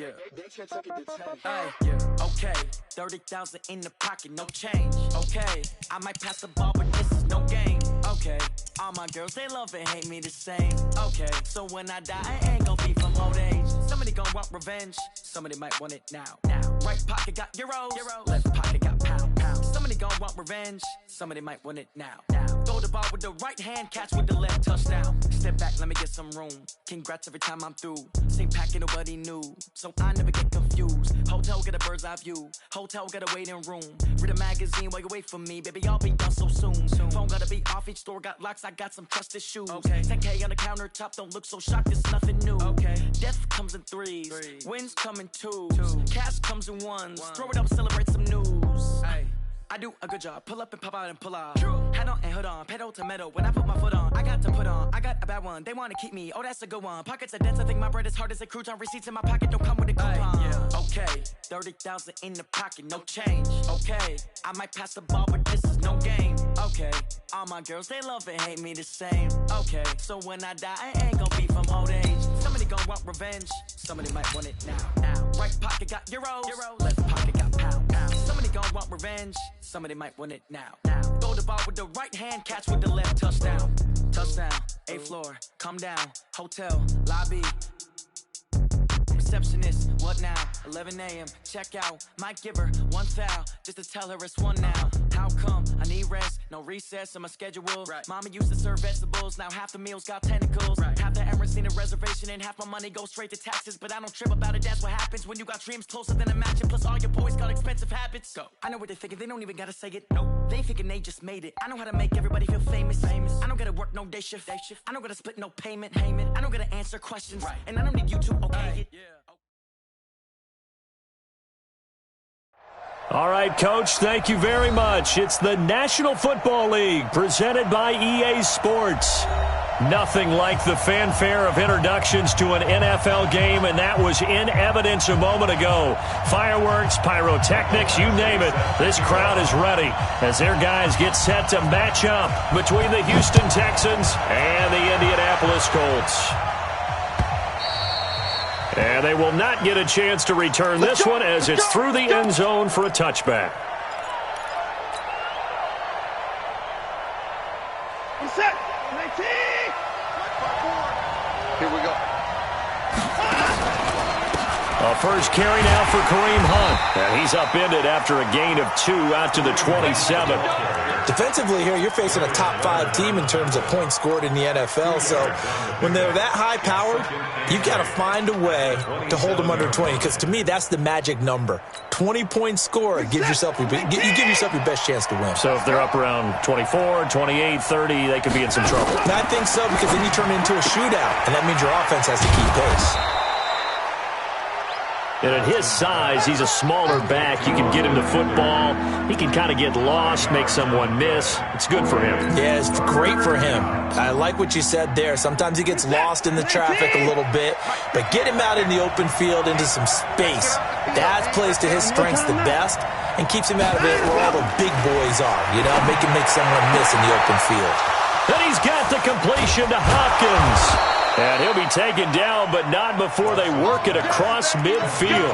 yeah. Yeah. Okay, 30,000 in the pocket, no change. Okay, I might pass the ball, but this is no game. Okay, all my girls, they love and hate me the same. Okay, so when I die, I ain't gon' be from old age. Somebody gon' want revenge, somebody might want it now. Right pocket got euros, left pocket got pound. Somebody gon' want revenge, somebody might want it now. Throw the ball with the right hand, catch with the left, touchdown. Step back, let me get some room. Congrats every time I'm through. Same packet, nobody knew, so I never get confused. Hotel get a bird's eye view, hotel get a waiting room. Read a magazine while you wait for me, baby, I'll be done so soon. Phone gotta be off, each store got locks, I got some trusted shoes. 10K on the countertop, don't look so shocked, it's nothing new. Death comes in threes, wins come in twos, cash comes in ones. Throw it up, celebrate some news. I do a good job, pull up and pop out and pull out. Head on and hood on, pedal to metal. When I put my foot on, I got to put on. I got a bad one, they wanna keep me, oh that's a good one. Pockets are dense, I think my bread is hard as a crouton. Receipts in my pocket don't come with a coupon. Okay, 30,000 in the pocket, no change. Okay, I might pass the ball, but this is no game. Okay, all my girls, they love and hate me the same. Okay, so when I die, I ain't gon' be from old age. Somebody gon' want revenge, somebody might want it now. Right pocket got euros, left pocket got pound. Somebody gon' want revenge, somebody might want it now. Throw the ball with the right hand, catch with the left, touchdown. Touchdown, 8th floor, come down, hotel, lobby. Receptionist, what now? 11 a.m. check out. Might give her one foul just to tell her it's one now. How come? I need rest, no recess in my schedule. Mama used to serve vegetables, now half the meals got tentacles. Half the errands need a reservation and half my money goes straight to taxes. But I don't trip about it, that's what happens when you got dreams closer than a match. And plus all your boys got expensive habits. Go. I know what they're thinking, they don't even gotta say it. Nope. They thinking they just made it. I know how to make everybody feel famous. I don't gotta work no day shift. I don't gotta split no payment. I don't gotta answer questions. And I don't need you to okay it. All right, Coach, thank you very much. It's the National Football League presented by EA Sports. Nothing like the fanfare of introductions to an NFL game, and that was in evidence a moment ago. Fireworks, pyrotechnics, you name it. This crowd is ready as their guys get set to match up between the Houston Texans and the Indianapolis Colts. And they will not get a chance to return this one as it's through the end zone for a touchback. Set. 19. Here we go. A first carry now for Kareem Hunt. And he's upended after a gain of 2 out to the 27. Defensively here, you're facing a top-5 team in terms of points scored in the NFL. So when they're that high-powered, you've got to find a way to hold them under 20. Because to me, that's the magic number. 20 points scored, you give yourself your best chance to win. So if they're up around 24, 28, 30, they could be in some trouble. And I think so, because then you turn it into a shootout, and that means your offense has to keep pace. And at his size, he's a smaller back. You can get him to football. He can kind of get lost, make someone miss. It's good for him. Yeah, it's great for him. I like what you said there. Sometimes he gets lost in the traffic a little bit, but get him out in the open field into some space. That plays to his strengths the best and keeps him out of it where all the big boys are. You know, make him make someone miss in the open field. And he's got the completion to Hopkins. And he'll be taken down, but not before they work it across midfield.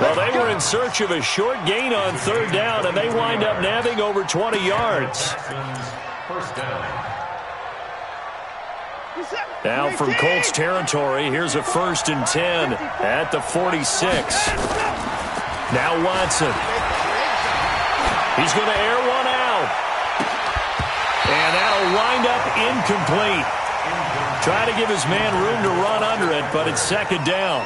Well, they were in search of a short gain on 3rd down, and they wind up nabbing over 20 yards. Now from Colts territory, here's a 1st and 10 at the 46. Now Watson. He's going to air one out. And that'll wind up incomplete. Try to give his man room to run under it, but it's 2nd down.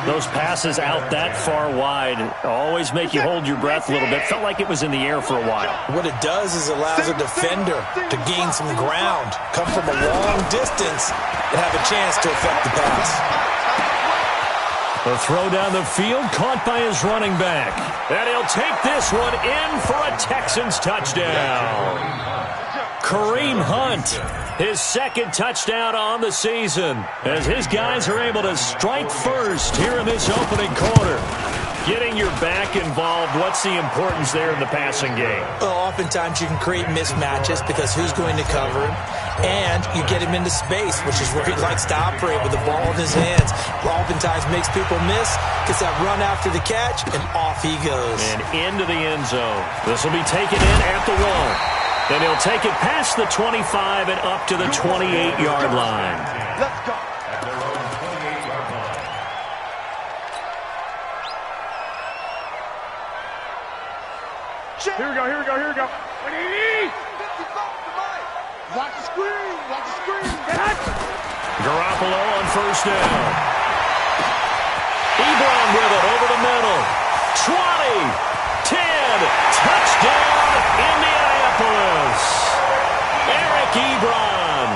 Those passes out that far wide always make you hold your breath a little bit. Felt like it was in the air for a while. What it does is allows a defender to gain some ground, come from a long distance, and have a chance to affect the pass. The throw down the field, caught by his running back. And he'll take this one in for a Texans touchdown. Kareem Hunt, his 2nd touchdown on the season, as his guys are able to strike first here in this opening quarter. Getting your back involved, what's the importance there in the passing game? Well, oftentimes you can create mismatches because who's going to cover him? And you get him into space, which is where he likes to operate with the ball in his hands. Oftentimes makes people miss, gets that run after the catch, and off he goes. And into the end zone. This will be taken in at the 1. Then he'll take it past the 25 and up to the 28-yard line. Let's go. Here we go, here we go, here we go. What do you need? Watch the screen, watch the screen. Garoppolo on first down. Ebron with it over the middle. 20, 10, touchdown, Indianapolis. Eric Ebron,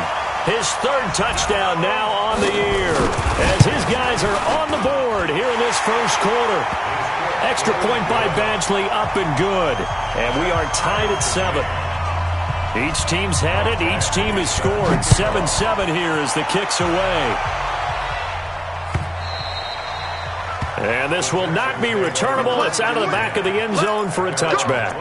his third touchdown now on the year as his guys are on the board here in this first quarter. Extra point by Badgley up and good. And we are tied at 7. Each team's had it. Each team has scored. 7-7 here as the kick's away. And this will not be returnable. It's out of the back of the end zone for a touchback.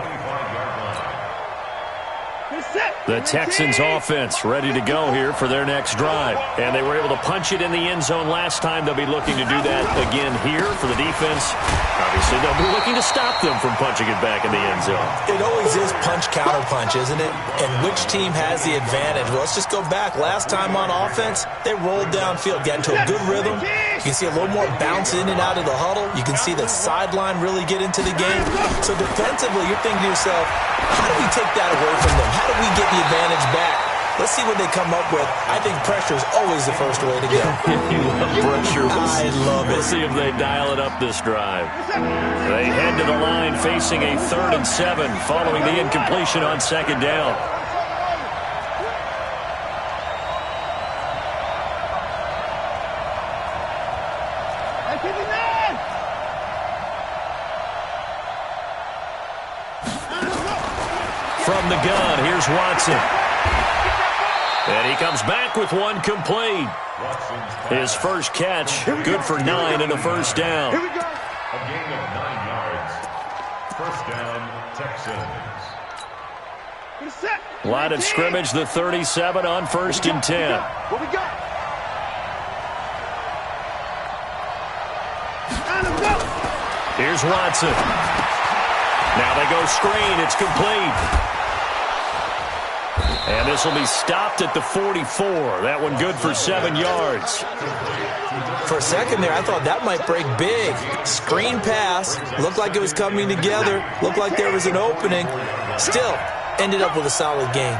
The Texans offense ready to go here for their next drive. And they were able to punch it in the end zone last time. They'll be looking to do that again here for the defense. Obviously, they'll be looking to stop them from punching it back in the end zone. It always is punch-counter-punch, isn't it? And which team has the advantage? Well, let's just go back. Last time on offense, they rolled downfield, got into a good rhythm. You can see a little more bounce in and out of the huddle. You can see the sideline really get into the game. So defensively, you're thinking to yourself, how do we take that away from them? How do we get the advantage back? Let's see what they come up with. I think pressure is always the first way to go. You love pressure. I love it. We'll see if they dial it up this drive. They head to the line facing a 3rd and 7 following the incompletion on 2nd down. From the gun, here's Watson. And he comes back with one complete. His first catch, good for 9 and a first down. Here we go. A gain of 9 yards. First down, Texans. Line of scrimmage, the 37 on 1st and 10. What we got? Here's Watson. Now they go screen. It's complete. And this will be stopped at the 44. That one good for 7 yards. For a second there, I thought that might break big. Screen pass. Looked like it was coming together. Looked like there was an opening. Still, ended up with a solid gain.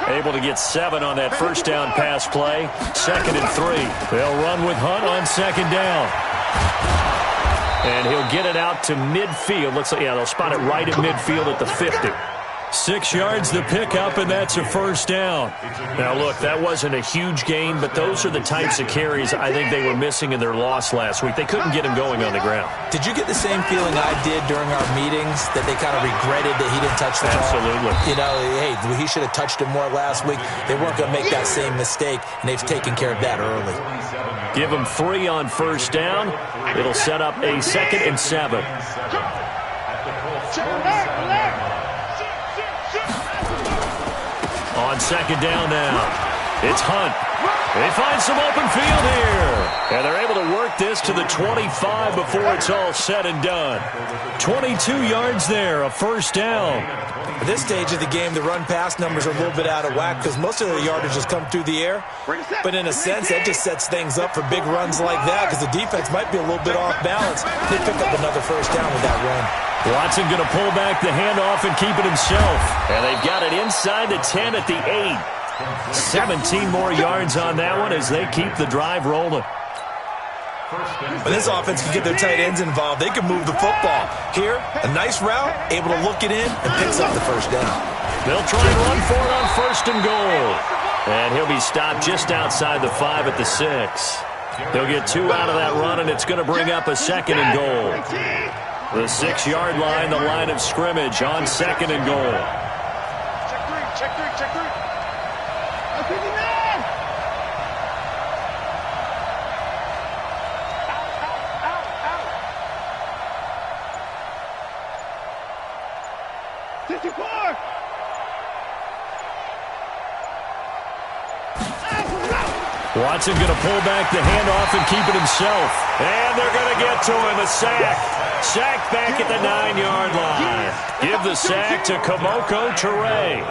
Able to get 7 on that first down pass play. 2nd and 3. They'll run with Hunt on 2nd down. And he'll get it out to midfield. Looks like, yeah, they'll spot it right at midfield at the 50. 6 yards the pickup, and that's a first down. Now, look, that wasn't a huge gain, but those are the types of carries I think they were missing in their loss last week. They couldn't get him going on the ground. Did you get the same feeling I did during our meetings, that they kind of regretted that he didn't touch the ball? Absolutely. You know, hey, he should have touched it more last week. They weren't going to make that same mistake, and they've taken care of that early. Give him 3 on first down. It'll set up a 2nd and 7. On 2nd down now, it's Hunt. They find some open field here. And they're able to work this to the 25 before it's all said and done. 22 yards there, a first down. At this stage of the game, the run-pass numbers are a little bit out of whack because most of the yardage has come through the air. But in a sense, that just sets things up for big runs like that because the defense might be a little bit off balance. They pick up another first down with that run. Watson going to pull back the handoff and keep it himself. And they've got it inside the 10 at the 8. 17 more yards on that one as they keep the drive rolling. When this offense can get their tight ends involved, they can move the football. Here, a nice route, able to look it in, and picks up the first down. They'll try and run for it on 1st and goal. And he'll be stopped just outside the 5 at the 6. They'll get 2 out of that run, and it's going to bring up a 2nd and goal. The 6-yard line, the line of scrimmage on 2nd and goal. Check three. 54. Watson going to pull back the handoff and keep it himself. And they're going to get to him. A sack. Sack back at the 9-yard line. Give the sack to Kamoko Toure.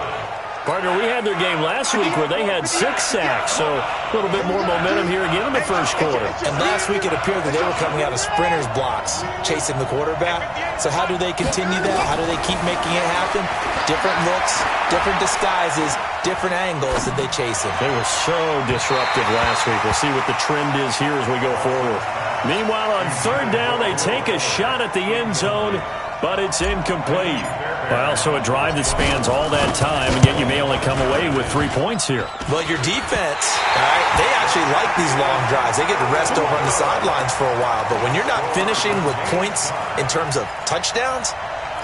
Partner, we had their game last week where they had 6 sacks, so a little bit more momentum here again in the first quarter. And last week it appeared that they were coming out of sprinters blocks, chasing the quarterback. So how do they continue that? How do they keep making it happen? Different looks, different disguises, different angles that they chase him. They were so disruptive last week. We'll see what the trend is here as we go forward. Meanwhile, on third down, they take a shot at the end zone, but it's incomplete. Well, so a drive that spans all that time, and yet you may only come away with 3 points here. But your defense, all right, they actually like these long drives. They get to rest over on the sidelines for a while. But when you're not finishing with points in terms of touchdowns,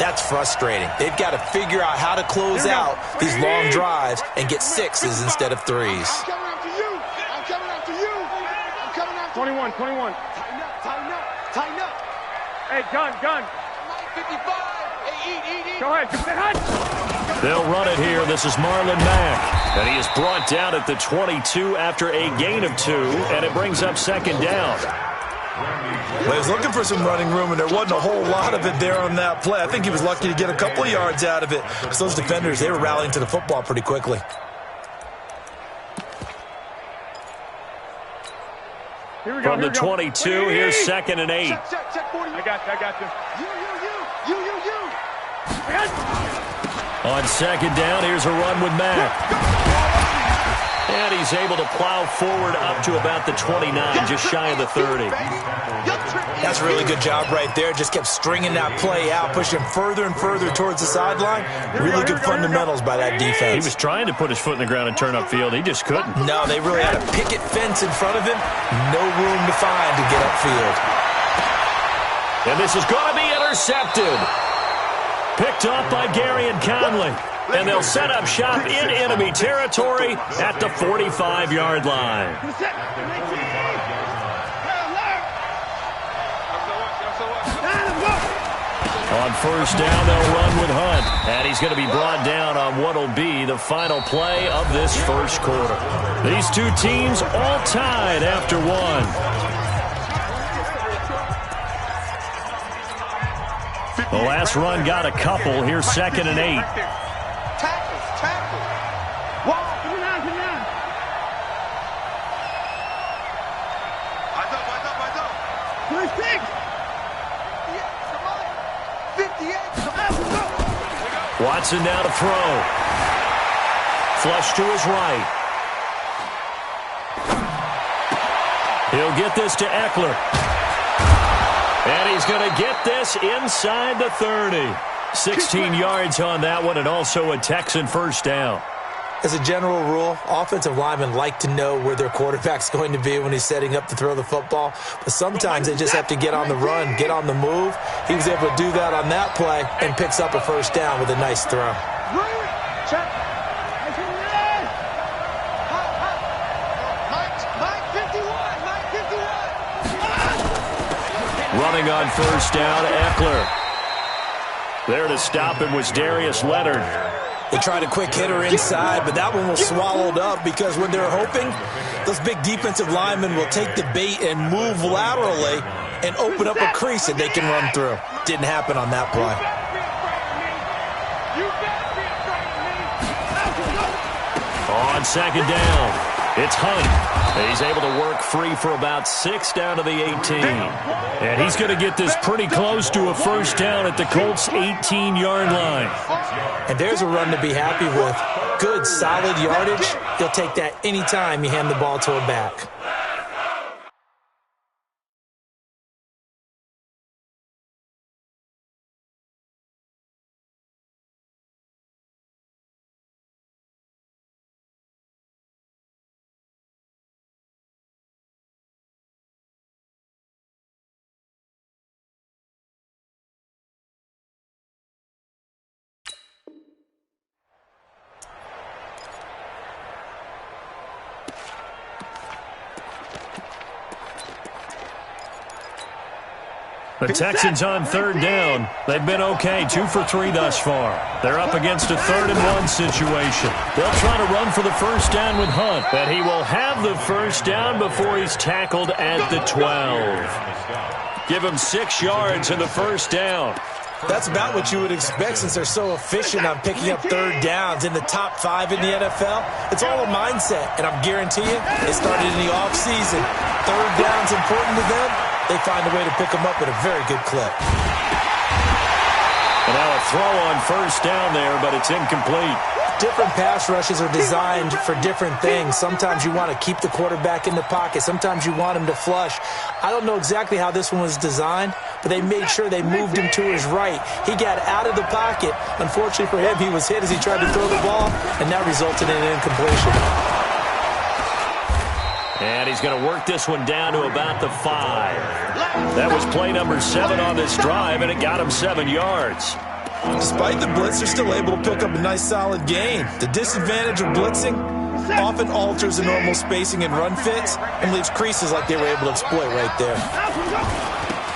that's frustrating. They've got to figure out how to close out these long drives and get 6s instead of 3s. I'm coming after you. I'm coming after you. I'm coming after 21. Tighten up, tighten up, tighten up. Hey, gun. 55. Hey, eat. Go ahead. Give me the hut. They'll run it here. This is Marlon Mack. And he is brought down at the 22 after a gain of 2, and it brings up second down. Well, he was looking for some running room, and there wasn't a whole lot of it there on that play. I think he was lucky to get a couple of yards out of it. Because those defenders, they were rallying to the football pretty quickly. Here we go. From the 22, here's 2nd and 8. Check 40. I got you. You. On second down, here's a run with Mack. And he's able to plow forward up to about the 29, just shy of the 30. That's a really good job right there. Just kept stringing that play out, pushing further and further towards the sideline. Really good fundamentals by that defense. He was trying to put his foot in the ground and turn upfield. He just couldn't. No, they really had a picket fence in front of him. No room to find to get upfield. And this is going to be intercepted. Picked off by Gary and Conley. And they'll set up shop in enemy territory at the 45-yard line. On first down, they'll run with Hunt. And he's going to be brought down on what will be the final play of this first quarter. These two teams all tied after 1. The last run got a couple. Here's 2nd and 8. Tackle. Wall. Come down. Eyes up. 26. 58. Watson now to throw. Flush to his right. He'll get this to Eckler. And he's going to get this inside the 30. 16 yards on that one, and also a Texan first down. As a general rule, offensive linemen like to know where their quarterback's going to be when he's setting up to throw the football. But sometimes they just have to get on the run, get on the move. He was able to do that on that play and picks up a first down with a nice throw. Check. Mike 51. Running on first down, Eckler. There to him was Darius Leonard. They tried a quick hitter inside, but that one was swallowed up because when they're hoping, those big defensive linemen will take the bait and move laterally and open up a crease that they can run through. Didn't happen on that play. On second down, it's Hunt. He's able to work free for about 6 down to the 18. And he's going to get this pretty close to a first down at the Colts' 18-yard line. And there's a run to be happy with. Good, solid yardage. He'll take that anytime you hand the ball to a back. The Texans on third down. They've been okay, 2 for 3 thus far. They're up against a 3rd-and-1 situation. They'll try to run for the first down with Hunt, but he will have the first down before he's tackled at the 12. Give him 6 yards in the first down. That's about what you would expect since they're so efficient on picking up 3rd downs in the top 5 in the NFL. It's all a mindset, and I'm guaranteeing you, it started in the offseason. 3rd down's important to them. They find a way to pick them up at a very good clip. And now a throw on first down there, but it's incomplete. Different pass rushes are designed for different things. Sometimes you want to keep the quarterback in the pocket. Sometimes you want him to flush. I don't know exactly how this one was designed, but they made sure they moved him to his right. He got out of the pocket. Unfortunately for him, he was hit as he tried to throw the ball, and that resulted in an incompletion. And he's going to work this one down to about the 5. That was play number 7 on this drive, and it got him 7 yards. Despite the blitz, they're still able to pick up a nice, solid gain. The disadvantage of blitzing often alters the normal spacing and run fits and leaves creases like they were able to exploit right there.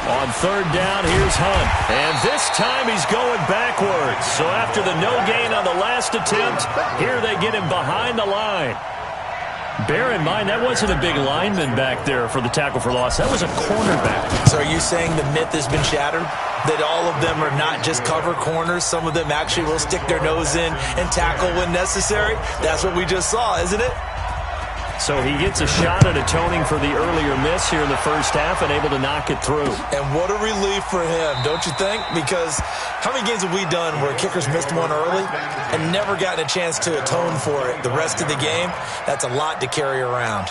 On third down, here's Hunt. And this time he's going backwards. So after the no gain on the last attempt, here they get him behind the line. Bear in mind, that wasn't a big lineman back there for the tackle for loss. That was a cornerback. So are you saying the myth has been shattered? That all of them are not just cover corners? Some of them actually will stick their nose in and tackle when necessary? That's what we just saw, isn't it? So he gets a shot at atoning for the earlier miss here in the first half and able to knock it through. And what a relief for him, don't you think? Because how many games have we done where kickers missed one early and never gotten a chance to atone for it the rest of the game? That's a lot to carry around.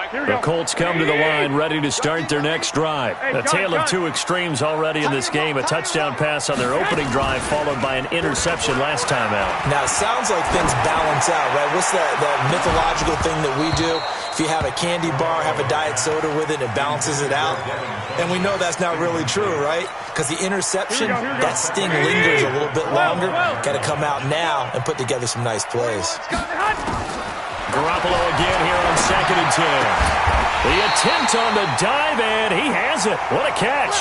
The Colts come to the line ready to start their next drive. A tale of 2 extremes already in this game. A touchdown pass on their opening drive followed by an interception last time out. Now, it sounds like things balance out, right? What's that mythological thing that we do? If you have a candy bar, have a diet soda with it, it balances it out. And we know that's not really true, right? Because the interception, that sting lingers a little bit longer. Got to come out now and put together some nice plays. Garoppolo again here on 2nd and 10. The attempt on the dive, and he has it. What a catch.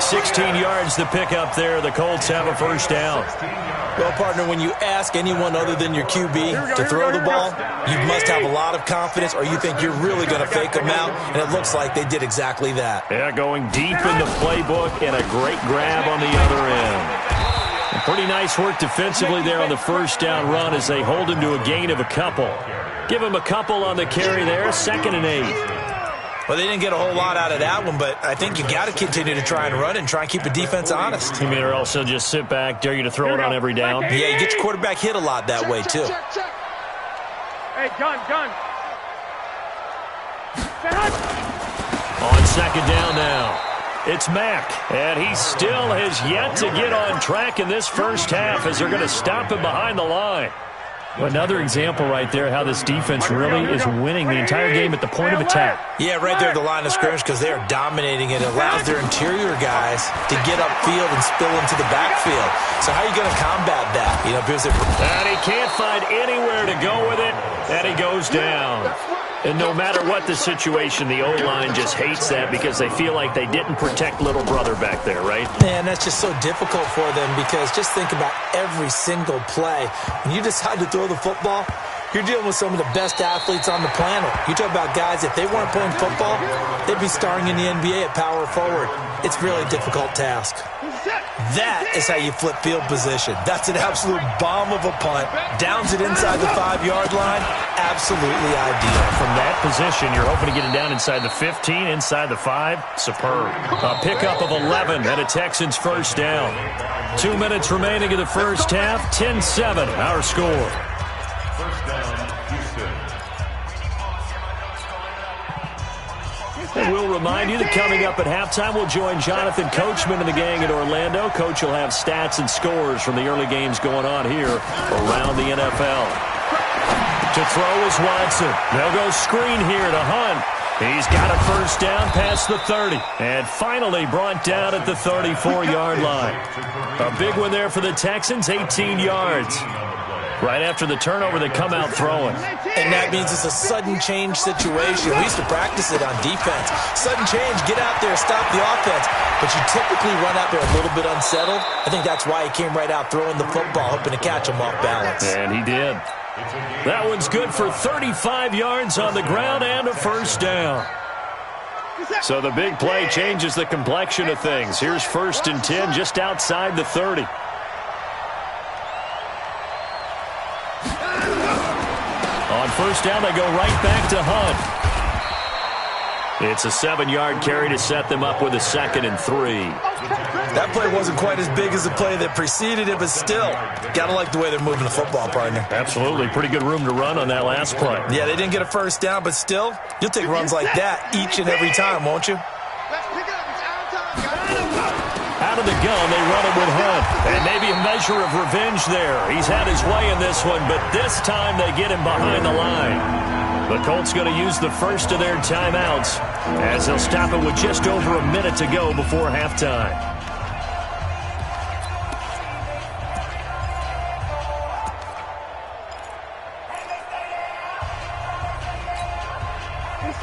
16 yards to pick up there. The Colts have a first down. Well, partner, when you ask anyone other than your QB to throw the ball, you must have a lot of confidence or you think you're really going to fake them out, and it looks like they did exactly that. Yeah, going deep in the playbook and a great grab on the other end. Pretty nice work defensively there on the first down run as they hold him to a gain of a couple. Give him a couple on the carry there, 2nd and 8. Well, they didn't get a whole lot out of that one, but I think you got to continue to try and run and try and keep the defense honest. You mean or else they'll just sit back, dare you to throw it on every down? Yeah, you get your quarterback hit a lot that way, too. Hey, gun. On 2nd down now. It's Mack, and he still has yet to get on track in this first half as they're going to stop him behind the line. Another example right there how this defense really is winning the entire game at the point of attack. Yeah, right there at the line of scrimmage because they are dominating it. It allows their interior guys to get upfield and spill into the backfield. So how are you going to combat that? You know, because and he can't find anywhere to go with it, and he goes down. And no matter what the situation, the O-line just hates that because they feel like they didn't protect little brother back there, right? Man, that's just so difficult for them because just think about every single play. When you decide to throw the football, you're dealing with some of the best athletes on the planet. You talk about guys, if they weren't playing football, they'd be starring in the NBA at power forward. It's really a difficult task. That is how you flip field position. That's an absolute bomb of a punt. Downs it inside the 5-yard line. Absolutely ideal. From that position, you're hoping to get it down inside the 15, inside the 5. Superb. A pickup of 11 and a Texans first down. 2 minutes remaining in the first half. 10-7, our score. First down, Houston. And we'll remind you that coming up at halftime, we'll join Jonathan Coachman and the gang in Orlando. Coach will have stats and scores from the early games going on here around the NFL. To throw is Watson. They'll go screen here to Hunt. He's got a first down past the 30. And finally brought down at the 34-yard line. A big one there for the Texans, 18 yards. Right after the turnover, they come out throwing. And that means it's a sudden change situation. We used to practice it on defense. Sudden change, get out there, stop the offense. But you typically run out there a little bit unsettled. I think that's why he came right out throwing the football, hoping to catch him off balance. And he did. That one's good for 35 yards on the ground and a first down. So the big play changes the complexion of things. Here's 1st and 10 just outside the 30. On first down, they go right back to Hunt. It's a 7-yard carry to set them up with a 2nd and 3. That play wasn't quite as big as the play that preceded it, but still, gotta like the way they're moving the football, partner. Absolutely. Pretty good room to run on that last play. Yeah, they didn't get a first down, but still, you'll take runs like that each and every time, won't you? Out of the gun, they run it with Hunt. And maybe a measure of revenge there. He's had his way in this one, but this time they get him behind the line. The Colts going to use the first of their timeouts as they'll stop it with just over a minute to go before halftime.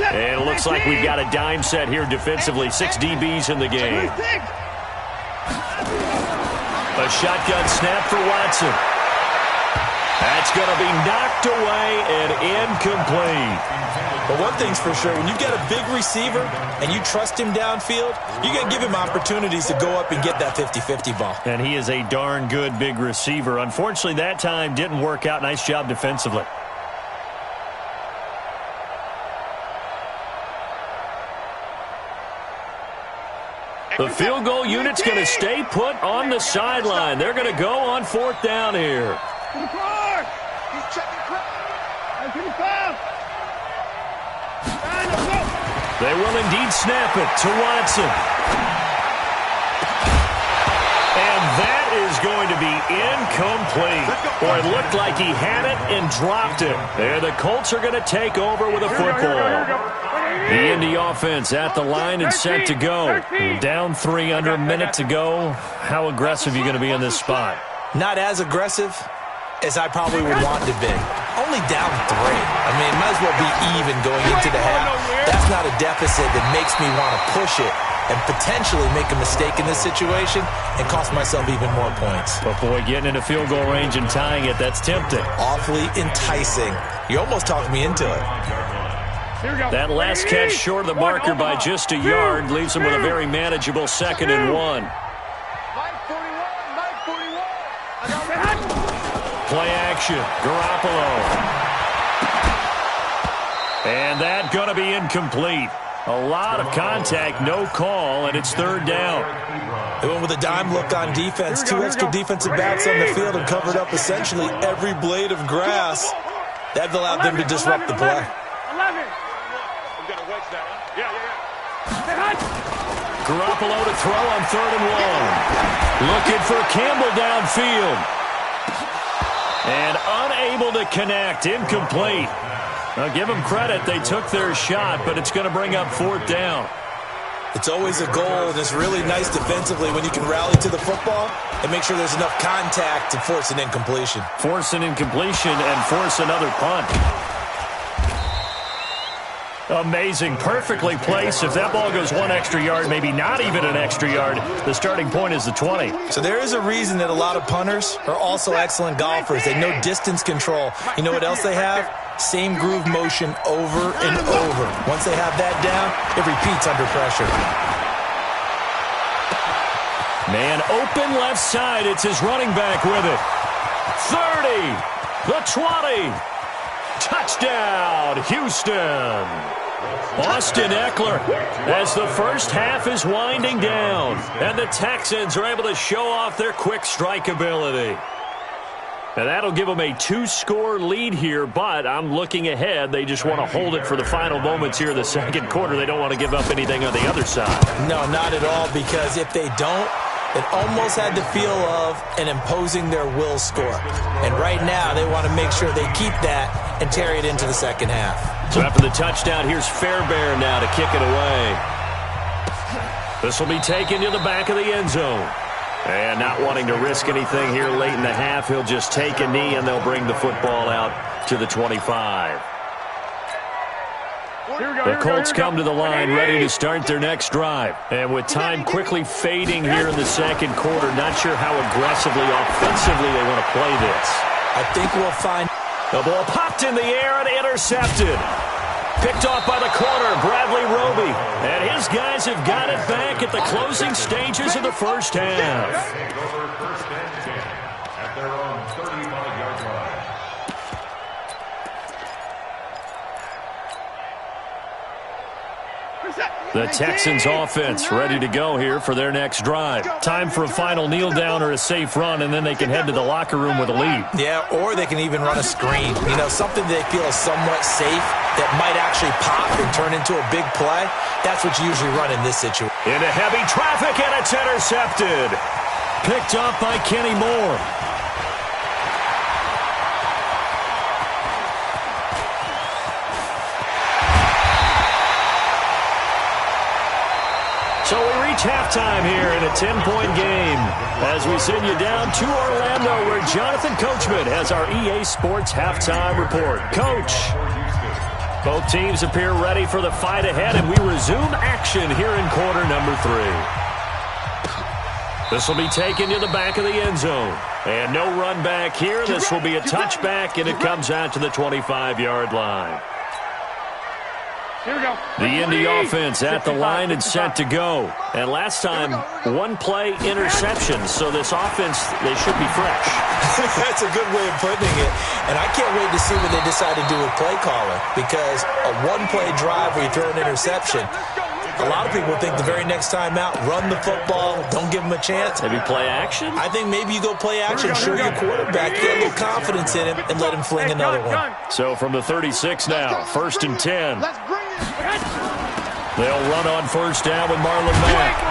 And it looks like we've got a dime set here defensively. 6 DBs in the game. A shotgun snap for Watson. That's going to be knocked away and incomplete. But one thing's for sure, when you've got a big receiver and you trust him downfield, you're going to give him opportunities to go up and get that 50-50 ball. And he is a darn good big receiver. Unfortunately, that time didn't work out. Nice job defensively. The field goal unit's going to stay put on the sideline. They're going to go on 4th down here. They will indeed snap it to Watson. And that is going to be incomplete. Boy, it looked like he had it and dropped it. And the Colts are going to take over with a football. The Indy offense at the line and set to go. Down 3 under a minute to go. How aggressive are you going to be in this spot? Not as aggressive as I probably would want to be. Only down 3. I mean, it might as well be even going into the half. That's not a deficit that makes me want to push it and potentially make a mistake in this situation and cost myself even more points. But, boy, getting into field goal range and tying it, that's tempting. Awfully enticing. You almost talked me into it. That last catch short of the marker by just a yard leaves him with a very manageable 2nd and 1. Play action, Garoppolo. And that going to be incomplete. A lot of contact, no call, and it's 3rd down. They went with a dime look on defense. 2 extra defensive backs on the field and covered up essentially every blade of grass. That allowed them to disrupt the play. Garoppolo to throw on 3rd and 1. Looking for Campbell downfield. And unable to connect. Incomplete. Now give them credit. They took their shot, but it's going to bring up 4th down. It's always a goal, and it's really nice defensively when you can rally to the football and make sure there's enough contact to force an incompletion. Force an incompletion and force another punt. Amazing. Perfectly placed. If that ball goes 1 extra yard, maybe not even an extra yard, the starting point is the 20. So there is a reason that a lot of punters are also excellent golfers. They know distance control. You know what else they have? Same groove motion over and over. Once they have that down, it repeats under pressure. Man open left side. It's his running back with it. 30. The 20. Touchdown, Houston. Austin Eckler as the first half is winding down. And the Texans are able to show off their quick strike ability. And that'll give them a 2-score lead here, but I'm looking ahead. They just want to hold it for the final moments here in the 2nd quarter. They don't want to give up anything on the other side. No, not at all, because if they don't, it almost had the feel of an imposing their will score. And right now, they want to make sure they keep that and carry it into the 2nd half. So after the touchdown, here's Fairbairn now to kick it away. This will be taken to the back of the end zone. And not wanting to risk anything here late in the half, he'll just take a knee and they'll bring the football out to the 25. The Colts come to the line ready to start their next drive. And with time quickly fading here in the second quarter, not sure how aggressively, offensively they want to play this. I think we'll find... The ball popped in the air and intercepted. Picked off by the corner, Bradley Roby. And his guys have got it back at the closing stages of the first half. Take over first and 10 at their own 35-yard line. The Texans offense ready to go here for their next drive. Time for a final kneel down or a safe run, and then they can head to the locker room with a lead. Yeah, or they can even run a screen. You know, something they feel is somewhat safe that might actually pop and turn into a big play. That's what you usually run in this situation. Into heavy traffic, and it's intercepted. Picked up by Kenny Moore. So we reach halftime here in a 10-point game as we send you down to Orlando where Jonathan Coachman has our EA Sports halftime report. Coach, both teams appear ready for the fight ahead, and we resume action here in quarter number 3. This will be taken to the back of the end zone. And no run back here. This will be a touchback, and it comes out to the 25-yard line. Here we go. The Indy offense at the line and set to go. And last time, one-play interception. So this offense, they should be fresh. That's a good way of putting it. And I can't wait to see what they decide to do with play calling. Because a one-play drive where you throw an interception, a lot of people think the very next time out, run the football, don't give them a chance. Maybe play action? I think maybe you go play action, show your quarterback, get a little confidence in him, and let him fling another one. So from the 36 now, 1st and 10. They'll run on first down with Marlon Mack.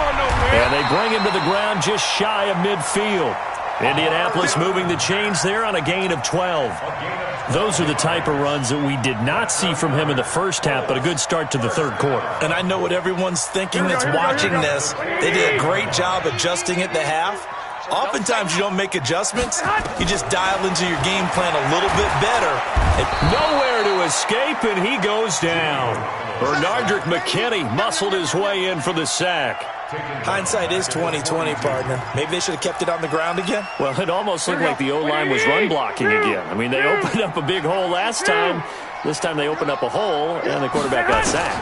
And they bring him to the ground just shy of midfield. Indianapolis moving the chains there on a gain of 12. Those are the type of runs that we did not see from him in the first half, but a good start to the third quarter. And I know what everyone's thinking that's watching this. They did a great job adjusting at the half. Oftentimes you don't make adjustments. You just dial into your game plan a little bit better. Nowhere to escape, and he goes down. Bernardrick McKinney muscled his way in for the sack. Hindsight is 20/20, partner. Maybe they should have kept it on the ground again. Well, it almost looked like the O-line was run blocking again. I mean, they opened up a big hole last time. This time they opened up a hole, and the quarterback got sacked.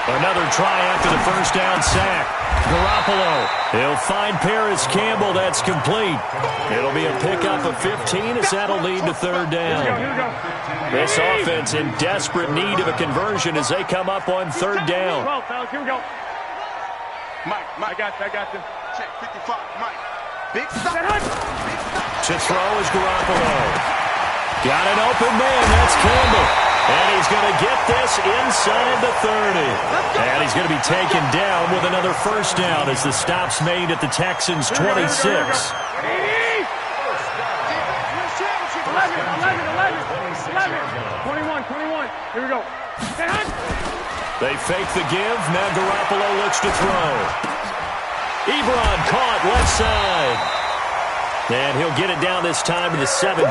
Another try after the first down sack. Garoppolo. He'll find Paris Campbell. That's complete. It'll be a pickup of 15 as that'll lead to third down. This offense in desperate need of a conversion as they come up on third down. Here we go. Mike, I got you. check 55, Mike. Big stop. To throw is Garoppolo. Got an open man. That's Campbell. And he's going to get this inside the 30. And he's going to be taken down with another first down as the stop's made at the Texans' 26. 11. Here we go. They fake the give. Now Garoppolo looks to throw. Ebron caught left side. And he'll get it down this time to the 17.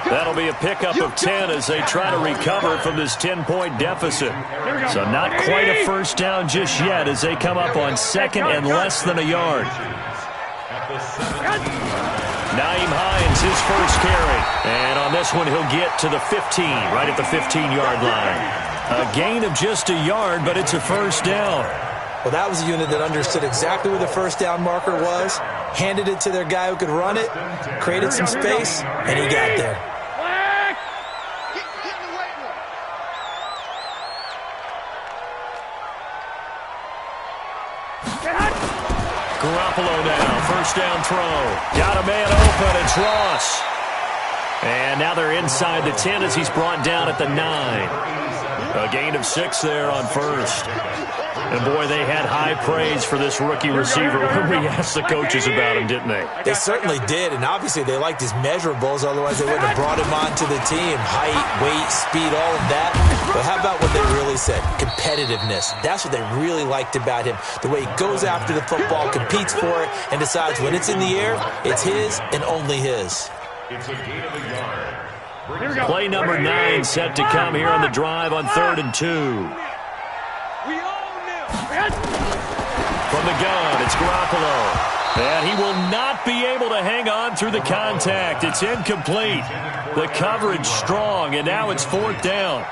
That'll be a pickup of 10 as they try to recover from this 10-point deficit. So not quite a first down just yet as they come up on second and less than a yard. Naeem Hines, his first carry. And on this one, he'll get to the 15, right at the 15-yard line. A gain of just a yard, but it's a first down. Well, that was a unit that understood exactly where the first down marker was, handed it to their guy who could run it, created some space, and he got there. Garoppolo now, first down throw. Got a man open, it's Ross. And now they're inside the 10 as he's brought down at the 9. A gain of 6 there on first. And, boy, they had high praise for this rookie receiver when we asked the coaches about him, didn't they? They certainly did, and obviously they liked his measurables, otherwise they wouldn't have brought him onto the team. Height, weight, speed, all of that. But how about what they really said? Competitiveness. That's what they really liked about him. The way he goes after the football, competes for it, and decides when it's in the air, it's his and only his. It's a gain of a yard. Play number 9 set to come here on the drive on 3rd and 2. From the gun, it's Garoppolo. And he will not be able to hang on through the contact. It's incomplete. The coverage strong, and now it's 4th down.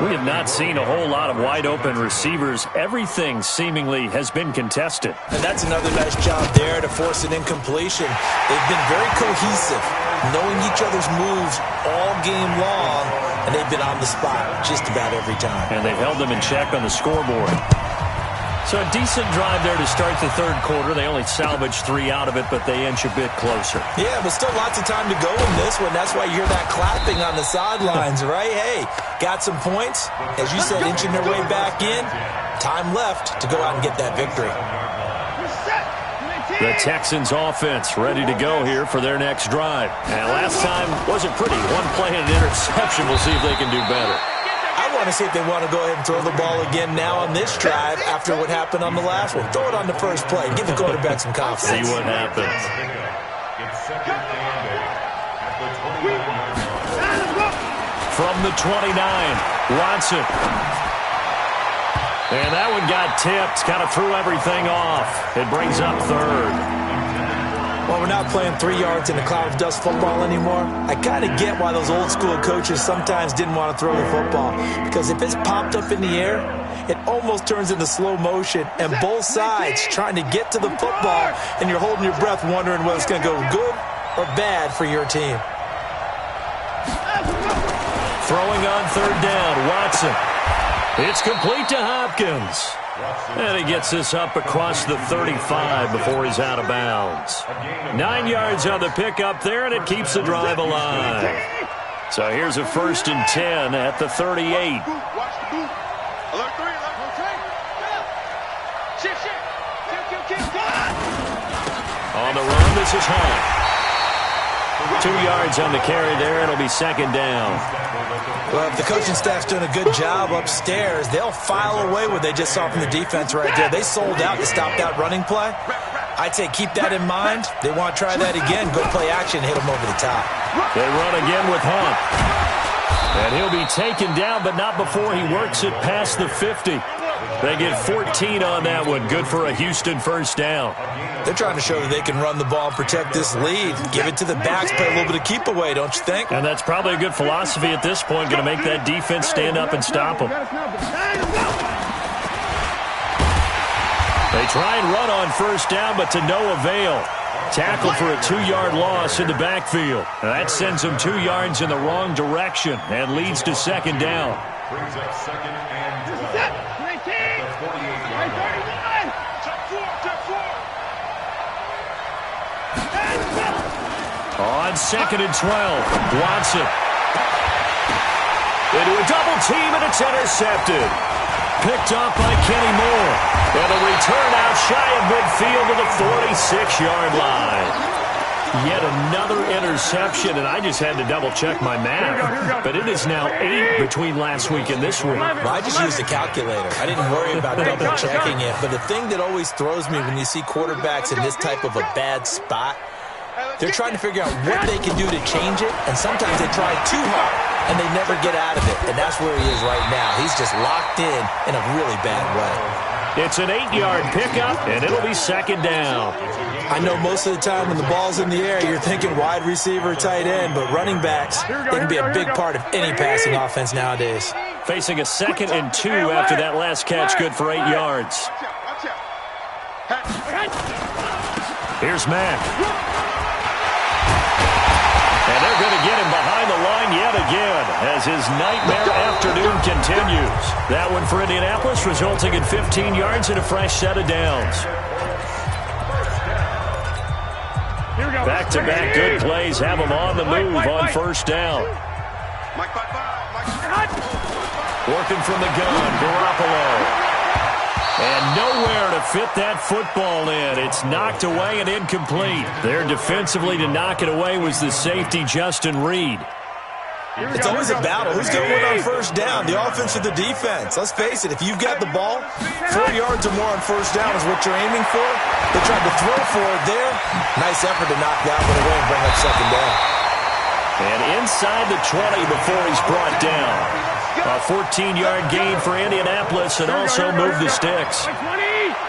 We have not seen a whole lot of wide-open receivers. Everything seemingly has been contested. And that's another nice job there to force an incompletion. They've been very cohesive, knowing each other's moves all game long, and they've been on the spot just about every time. And they've held them in check on the scoreboard. So a decent drive there to start the 3rd quarter. They only salvaged 3 out of it, but they inch a bit closer. Yeah, but still lots of time to go in this one. That's why you hear that clapping on the sidelines, right? Hey, got some points. As you said, inching their way back in. Time left to go out and get that victory. The Texans offense ready to go here for their next drive. And last time wasn't pretty. One play and an interception. We'll see if they can do better. I want to see if they want to go ahead and throw the ball again now on this drive after what happened on the last one. Throw it on the first play. Give the quarterback some confidence. See what happens. From the 29, Watson. And that one got tipped. Kind of threw everything off. It brings up 3rd. Well, we're not playing 3 yards in a cloud of dust football anymore. I kind of get why those old school coaches sometimes didn't want to throw the football. Because if it's popped up in the air, it almost turns into slow motion. And both sides trying to get to the football, and you're holding your breath wondering whether it's going to go good or bad for your team. Throwing on 3rd down, Watson. It's complete to Hopkins. And he gets this up across the 35 before he's out of bounds. 9 yards on the pickup there, and it keeps the drive alive. So here's a 1st and 10 at the 38. Watch the boot. Alert 3, alert 3. Shift. On the run, this is Hunt. 2 yards on the carry there. It'll be 2nd down. Well, if the coaching staff's doing a good job upstairs, they'll file away what they just saw from the defense right there. They sold out to stop that running play. I'd say keep that in mind. They want to try that again. Go play action and hit them over the top. They run again with Hunt. And he'll be taken down, but not before he works it past the 50. They get 14 on that one. Good for a Houston 1st down. They're trying to show that they can run the ball and protect this lead. Give it to the backs, play a little bit of keep away, don't you think? And that's probably a good philosophy at this point. Going to make that defense stand up and stop them. They try and run on 1st down, but to no avail. Tackle for a 2-yard loss in the backfield. And that sends them 2 yards in the wrong direction and leads to 2nd down. Brings up 2nd and 12. On 2nd and 12, Watson. Into a double team, and it's intercepted. Picked up by Kenny Moore. And a return out shy of midfield to the 46-yard line. Yet another interception, and I just had to double-check my math. But it is now 8 between last week and this week. Well, I just used a calculator. I didn't worry about double-checking it. But the thing that always throws me when you see quarterbacks in this type of a bad spot, they're trying to figure out what they can do to change it, and sometimes they try too hard, and they never get out of it. And that's where he is right now. He's just locked in a really bad way. It's an 8-yard pickup, and it'll be 2nd down. I know most of the time when the ball's in the air, you're thinking wide receiver, tight end, but running backs, they can be a big part of any passing offense nowadays. Facing a 2nd and 2 after that last catch, good for 8 yards. Here's Mack. And they're going to get him behind the line yet again as his nightmare afternoon continues. That one for Indianapolis, resulting in 15 yards and a fresh set of downs. Back-to-back good plays have them on the move on 1st down. Mike 5-5. Working from the gun, Garoppolo. And nowhere to fit that football in. It's knocked away and incomplete. There defensively to knock it away was the safety, Justin Reed. It's always a battle. Who's going to win on first down, the offense or the defense? Let's face it, if you've got the ball, 4 yards or more on first down is what you're aiming for. They tried to throw for it there. Nice effort to knock that one away and bring up second down. And inside the 20 before he's brought down. A 14-yard gain for Indianapolis and also move the sticks.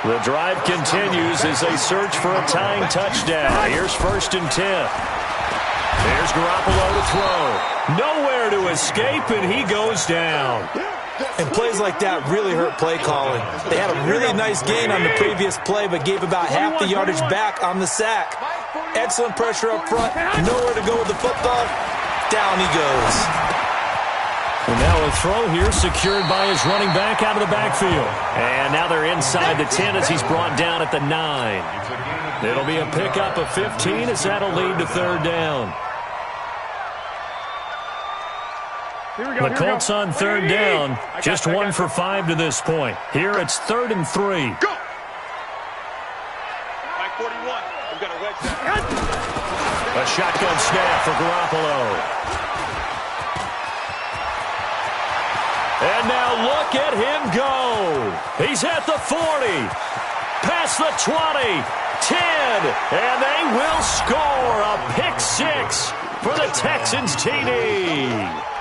The drive continues as they search for a tying touchdown. Here's 1st and 10. There's Garoppolo to throw. Nowhere to escape, and he goes down. And plays like that really hurt play calling. They had a really nice gain on the previous play, but gave about half the yardage back on the sack. Excellent pressure up front. Nowhere to go with the football. Down he goes. And now a throw here secured by his running back out of the backfield. And now they're inside the 10 as he's brought down at the 9. It'll be a pickup of 15 as that'll lead to 3rd down. The Colts on 3rd down, just 1 for 5 to this point. Here it's 3rd and 3. Go! Mike 41. We've got a wedge down. A shotgun snap for Garoppolo. And now look at him go. He's at the 40, past the 20, 10, and they will score a pick 6 for the Texans TD.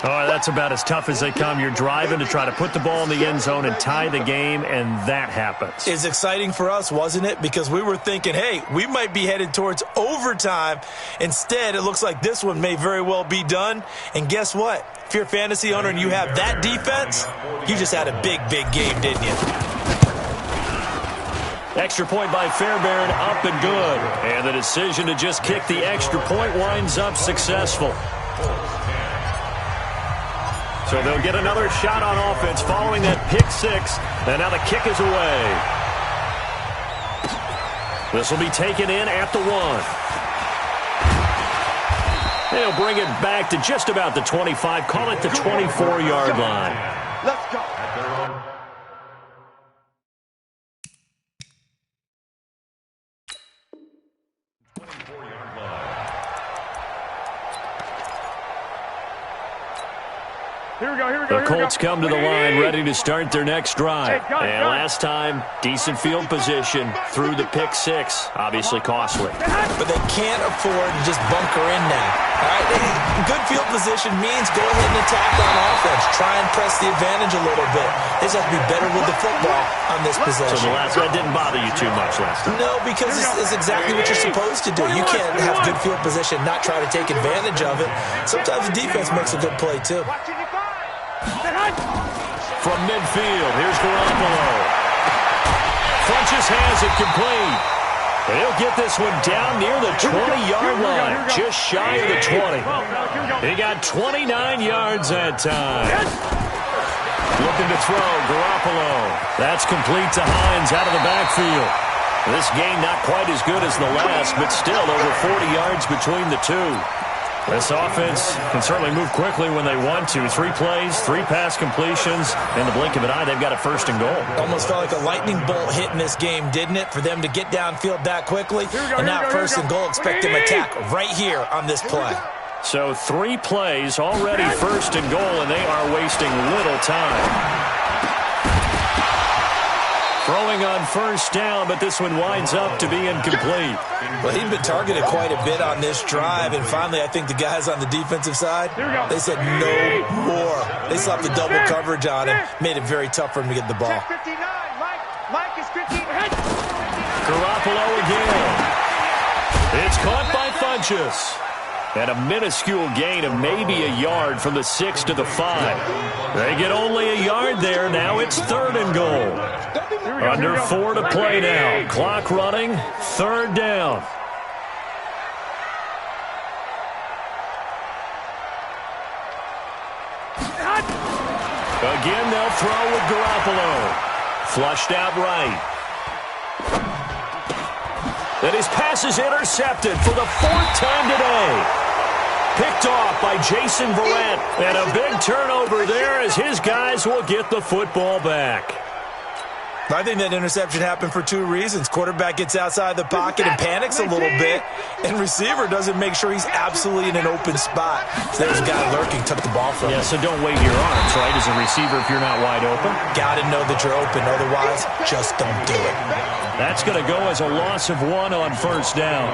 Oh, that's about as tough as they come. You're driving to try to put the ball in the end zone and tie the game, and that happens. It's exciting for us, wasn't it? Because we were thinking, hey, we might be headed towards overtime. Instead, it looks like this one may very well be done. And guess what? If you're a fantasy owner and you have that defense, you just had a big, big game, didn't you? Extra point by Fairbairn, up and good. And the decision to just kick the extra point winds up successful. So they'll get another shot on offense following that pick 6. And now the kick is away. This will be taken in at the 1. They'll bring it back to just about the 25. Call it the 24-yard line. Let's go. The Colts come to the line ready to start their next drive. And last time, decent field position through the pick 6. Obviously costly. But they can't afford to just bunker in now. All right? Good field position means go ahead and attack on offense. Try and press the advantage a little bit. They just have to be better with the football on this possession. So the last one didn't bother you too much last time? No, because it's exactly what you're supposed to do. You can't have good field position, not try to take advantage of it. Sometimes the defense makes a good play, too. From midfield, here's Garoppolo. Funches has it complete. And he'll get this one down near the 20-yard line, just shy of the 20. He got 29 yards that time. Looking to throw, Garoppolo. That's complete to Hines out of the backfield. This game not quite as good as the last, but still over 40 yards between the two. This offense can certainly move quickly when they want to. 3 plays, 3 pass completions. In the blink of an eye, they've got a 1st and goal. Almost felt like a lightning bolt hit in this game, didn't it? For them to get downfield that quickly. And now 1st and goal, expect them to attack right here on this play. So 3 plays, already 1st and goal, and they are wasting little time. Throwing on 1st down, but this one winds up to be incomplete. Well, he'd been targeted quite a bit on this drive, and finally I think the guys on the defensive side, they said no more. They slapped the double coverage on him, made it very tough for him to get the ball. Mike is 15. Garoppolo again. It's caught by Funches. And a minuscule gain of maybe a yard from the 6 to the 5. They get only a yard there. Now it's 3rd and goal. Under 4 to play now. Clock running. 3rd down. Again, they'll throw with Garoppolo. Flushed out right. And his pass is intercepted for the 4th time today. Picked picked off by Jason Verrett. And a big turnover there as his guys will get the football back. I think that interception happened for two reasons. Quarterback gets outside the pocket and panics a little bit, and receiver doesn't make sure he's absolutely in an open spot. So there's a guy lurking, took the ball from him. Yeah, so don't wave your arms, right, as a receiver if you're not wide open. Got to know that you're open. Otherwise, just don't do it. That's going to go as a loss of 1 on first down.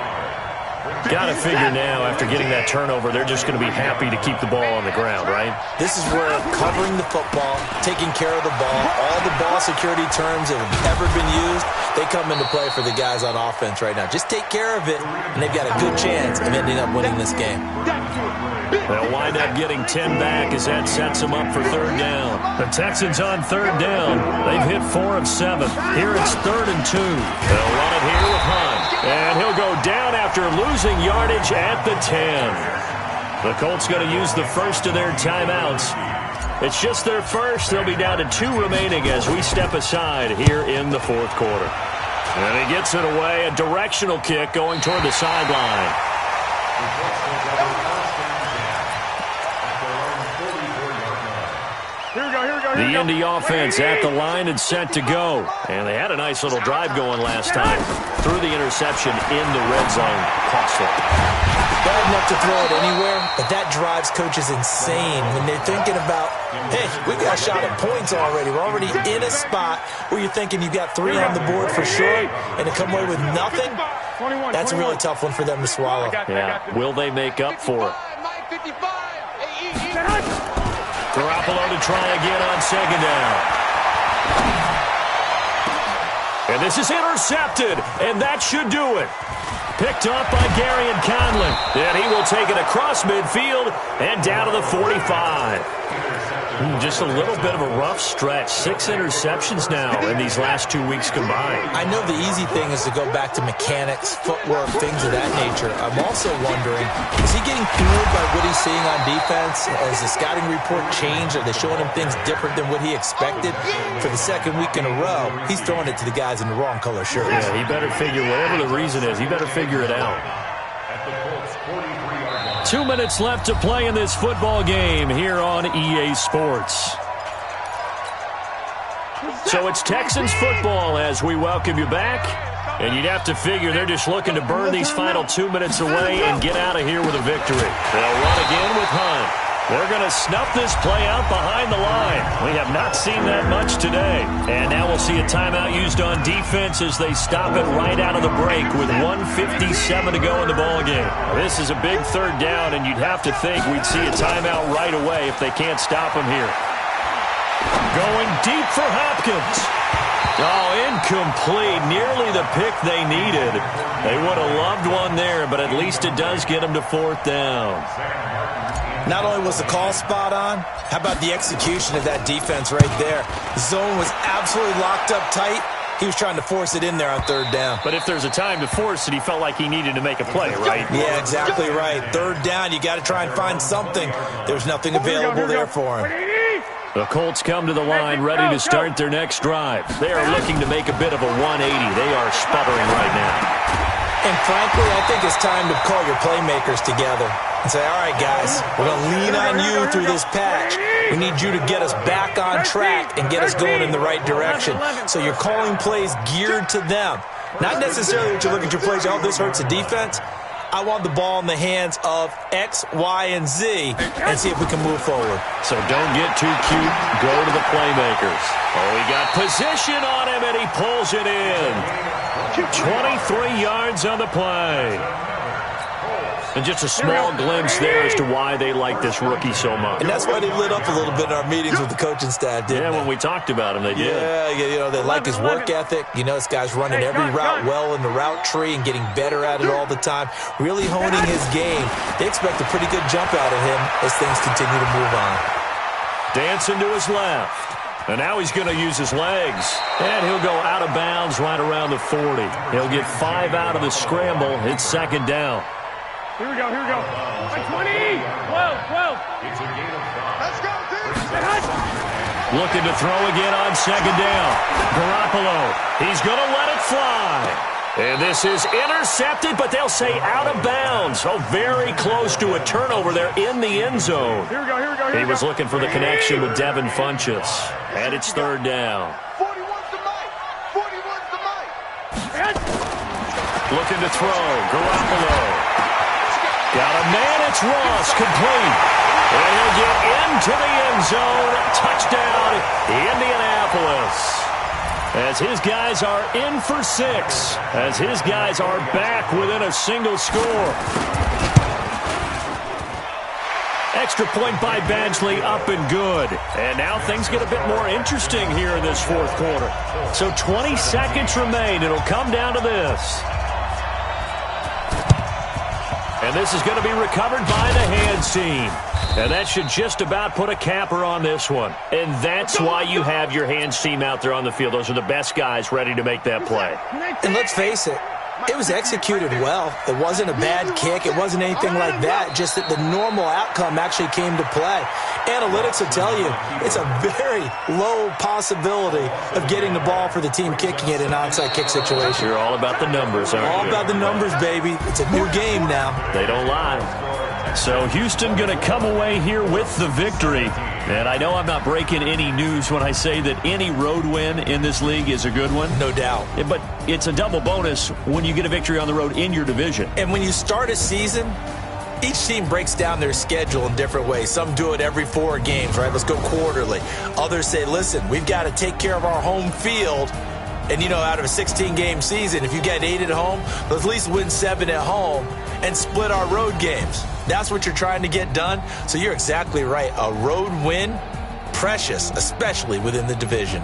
Got to figure now, after getting that turnover, they're just going to be happy to keep the ball on the ground, right? This is where covering the football, taking care of the ball, all the ball security terms that have ever been used, they come into play for the guys on offense right now. Just take care of it, and they've got a good chance of ending up winning this game. They'll wind up getting 10 back as that sets them up for third down. The Texans on third down. They've hit 4 of 7. Here it's 3rd and 2. They'll run it here with Hunt. And he'll go down after losing yardage at the 10. The Colts going to use the first of their timeouts. It's just their first. They'll be down to 2 remaining as we step aside here in the fourth quarter. And he gets it away. A directional kick going toward the sideline. The Indy offense at the line and set to go. And they had a nice little drive going last time. Threw the interception in the red zone. Costly. Bad enough to throw it anywhere, but that drives coaches insane when they're thinking about, hey, we got a shot at points already. We're already in a spot where you're thinking you've got 3 on the board for sure, and to come away with nothing, that's a really tough one for them to swallow. Yeah, will they make up for it? Garoppolo to try again on second down. And this is intercepted, and that should do it. Picked off by Gary and Conlon. And he will take it across midfield and down to the 45. Just a little bit of a rough stretch. 6 interceptions now in these last 2 weeks combined. I know the easy thing is to go back to mechanics, footwork, things of that nature. I'm also wondering, is he getting fooled by what he's seeing on defense? Has the scouting report changed? Are they showing him things different than what he expected? For the second week in a row, he's throwing it to the guys in the wrong color shirts. Yeah, he better figure, whatever the reason is, he better figure it out. 2 minutes left to play in this football game here on EA Sports. So it's Texans football as we welcome you back. And you'd have to figure they're just looking to burn these final 2 minutes away and get out of here with a victory. They'll run again with Hunt. They're going to snuff this play out behind the line. We have not seen that much today. And now we'll see a timeout used on defense as they stop it right out of the break with 1:57 to go in the ballgame. This is a big third down, and you'd have to think we'd see a timeout right away if they can't stop him here. Going deep for Hopkins. Oh, incomplete. Nearly the pick they needed. They would have loved one there, but at least it does get them to 4th down. Not only was the call spot on, how about the execution of that defense right there? The zone was absolutely locked up tight. He was trying to force it in there on 3rd down. But if there's a time to force it, he felt like he needed to make a play, right? Yeah, exactly right. 3rd down, you got to try and find something. There's nothing available there for him. The Colts come to the line ready to start their next drive. They are looking to make a bit of a 180. They are sputtering right now. And frankly, I think it's time to call your playmakers together and say, all right, guys, we're going to lean on you through this patch. We need you to get us back on track and get us going in the right direction. So you're calling plays geared to them. Not necessarily that you look at your plays, oh, this hurts the defense. I want the ball in the hands of X, Y, and Z and see if we can move forward. So don't get too cute. Go to the playmakers. Oh, he got position on him, and he pulls it in. 23 yards on the play. And just a small glimpse there as to why they like this rookie so much. And that's why they lit up a little bit in our meetings with the coaching staff, didn't they? When we talked about him, they did. Yeah, you know, they like his work ethic. You know, this guy's running every route well in the route tree and getting better at it all the time, really honing his game. They expect a pretty good jump out of him as things continue to move on. Dancing to his left. And now he's going to use his legs. And he'll go out of bounds right around the 40. He'll get 5 out of the scramble. It's 2nd down. Here we go, here we go. 20, 12, 12. It's a gain of 5. Let's go, dude. Looking to throw again on 2nd down. Garoppolo, he's going to let it fly. And this is intercepted, but they'll say out of bounds. Oh, very close to a turnover there in the end zone. Here we go. He was looking for the connection with Devin Funchess. And it's third down. 41's the mic. 41's the mic. Looking to throw. Garoppolo. Got a man. It's Ross. Complete. And he'll get into the end zone. Touchdown, Indianapolis. As his guys are in for 6. As his guys are back within a single score. Extra point by Badgley, up and good. And now things get a bit more interesting here in this fourth quarter. So 20 seconds remain. It'll come down to this. And this is going to be recovered by the hands team. And that should just about put a capper on this one. And that's why you have your hands team out there on the field. Those are the best guys ready to make that play. And let's face it, it was executed well. It wasn't a bad kick. It wasn't anything like that. Just that the normal outcome actually came to play. Analytics will tell you it's a very low possibility of getting the ball for the team kicking it in an onside kick situation. You're all about the numbers, aren't you? All about the numbers, baby. It's a new game now. They don't lie. So Houston going to come away here with the victory. And I know I'm not breaking any news when I say that any road win in this league is a good one. No doubt. But it's a double bonus when you get a victory on the road in your division. And when you start a season, each team breaks down their schedule in different ways. Some do it every 4 games, right? Let's go quarterly. Others say, listen, we've got to take care of our home field. And, you know, out of a 16-game season, if you get 8 at home, let's at least win 7 at home and split our road games. That's what you're trying to get done. So you're exactly right. A road win, precious, especially within the division.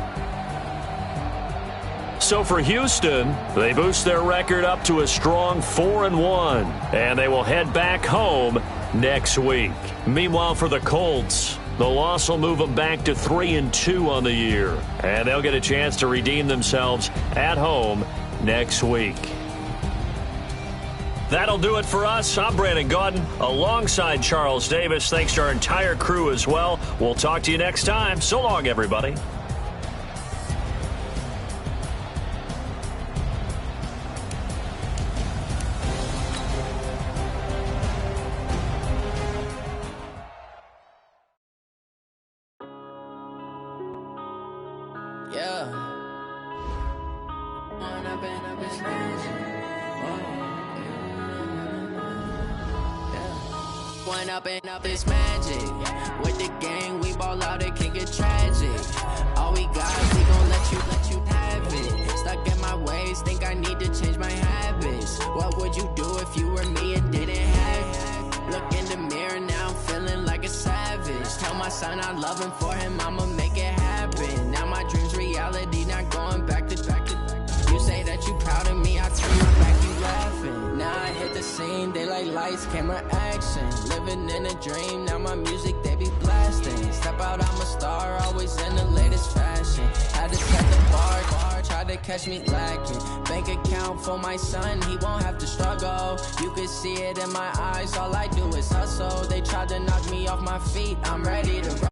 So for Houston, they boost their record up to a strong 4-1, and they will head back home next week. Meanwhile, for the Colts, the loss will move them back to 3-2 on the year, and they'll get a chance to redeem themselves at home next week. That'll do it for us. I'm Brandon Gaudin alongside Charles Davis. Thanks to our entire crew as well. We'll talk to you next time. So long, everybody. Up is magic. With the gang, we ball out, it can get tragic. All we got, we gon' let you have it. Stuck in my ways, think I need to change my habits. What would you do if you were me and didn't have it? Look in the mirror, now I'm feeling like a savage. Tell my son I love him, for him I'ma make it happen. Now my dream's reality, not going back to. You say that you proud of me, I turn my back, you laughing. Now I hit the scene, they like lights, camera, action. Living in a dream, now my music, they be blasting. Step out, I'm a star, always in the latest fashion. Had to set the bar, try to catch me lacking. Bank account for my son, he won't have to struggle. You could see it in my eyes, all I do is hustle. They tried to knock me off my feet, I'm ready to